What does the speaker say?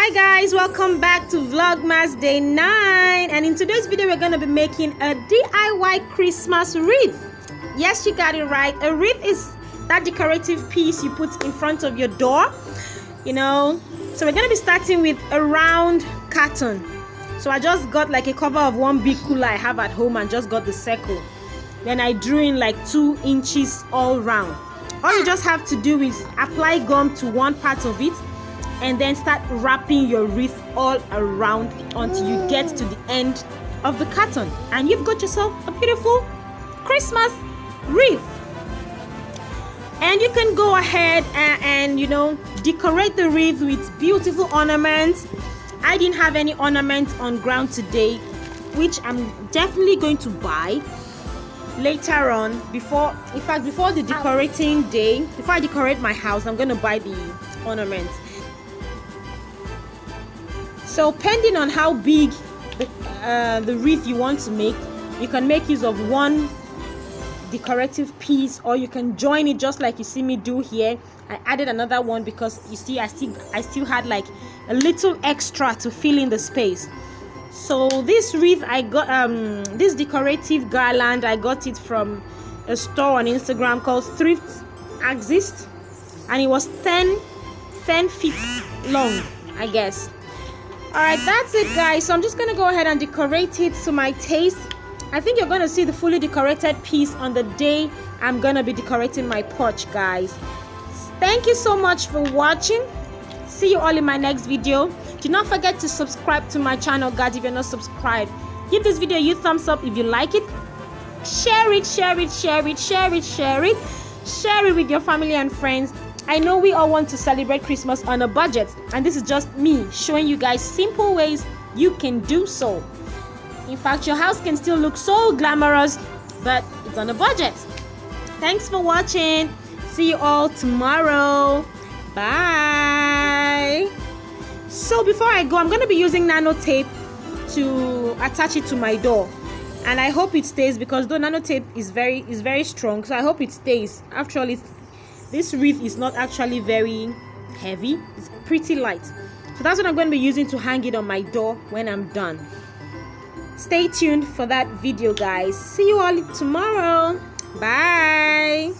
Hi guys, welcome back to Vlogmas day 9, and in today's video we're going to be making a DIY Christmas wreath. Yes, you got it right. A wreath is that decorative piece you put in front of your door, you know. So we're going to be starting with a round carton. So I just got like a cover of one big cooler I have at home and just got the circle. Then I drew in like 2 inches all round. All you just have to do is apply gum to one part of it and then start wrapping your wreath all around until you get to the end of the carton, and you've got yourself a beautiful Christmas wreath. And you can go ahead and you know, decorate the wreath with beautiful ornaments. I didn't have any ornaments on ground today, which I'm definitely going to buy later on. Before the decorating day, before I decorate my house, I'm going to buy the ornaments. So depending on how big the wreath you want to make, you can make use of one decorative piece, or you can join it just like you see me do here. I added another one because you see I still had like a little extra to fill in the space. So this wreath, I got this decorative garland, I got it from a store on Instagram called Thrift Exist, and it was 10 feet long, I guess. Alright, that's it guys. So I'm just gonna go ahead and decorate it to my taste. I think you're gonna see the fully decorated piece on the day I'm gonna be decorating my porch, guys. Thank you so much for watching. See you all in my next video. Do not forget to subscribe to my channel, guys, if you're not subscribed. Give this video a thumbs up if you like it. Share it with your family and friends. I know we all want to celebrate Christmas on a budget, and this is just me showing you guys simple ways you can do so. In fact, your house can still look so glamorous, but it's on a budget. Thanks for watching. See you all tomorrow. Bye. So before I go, I'm going to be using nano tape to attach it to my door, and I hope it stays, because though nano tape is very strong, so I hope it stays. After all, this wreath is not actually very heavy, it's pretty light. So that's what I'm going to be using to hang it on my door when I'm done. Stay tuned for that video, guys. See you all tomorrow. Bye.